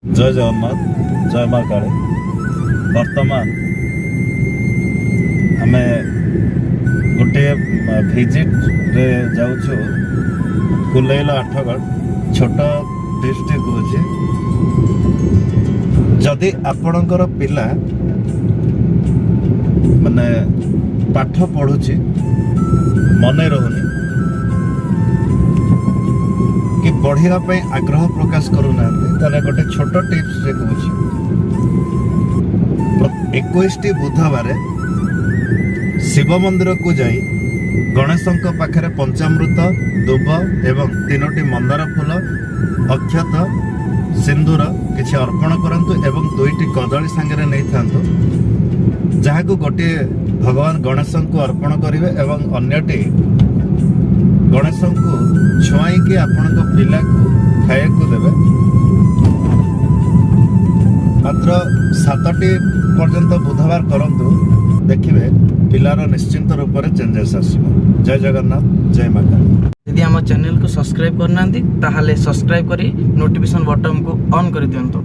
जय जगन्नाथ जय माँ काली। वर्तमान आम गोटे भिजिट रे जाऊँ कुलेला आठगढ़ छोट डिस्ट्रिक्ट होची। जदि आपणकर पिला माने पाठ पढ़ुची मने रहुनी कि पढ़िया पे आग्रह प्रकाश करूना ताले गोटे छोट टिप्स रे कहूची 21 बुधवार शिव मंदिर को जाई गणेशंक पाखरे पंचामृत दुब एवं 3टी मंदार फूल अक्षत सिंदूर किसी अर्पण करंतु एवं 2टी कदली सांगरे नहीं थांतु जहां गोटे भगवान गणेश को अर्पण करेंगे एवं अन्यटी गणेश को छुआईकी आपण पिला को खाया को देवे। मात्र 7टी पर्यंत बुधवार करंतु देखिए पिलार निश्चिंत रूप से चेंजेस आसो। जय जगन्नाथ जय माँ काली। यदि आम चैनल को सब्सक्राइब करना ताहले सब्सक्राइब करी नोटिफिकेशन बटन को ऑन कर दियंतु।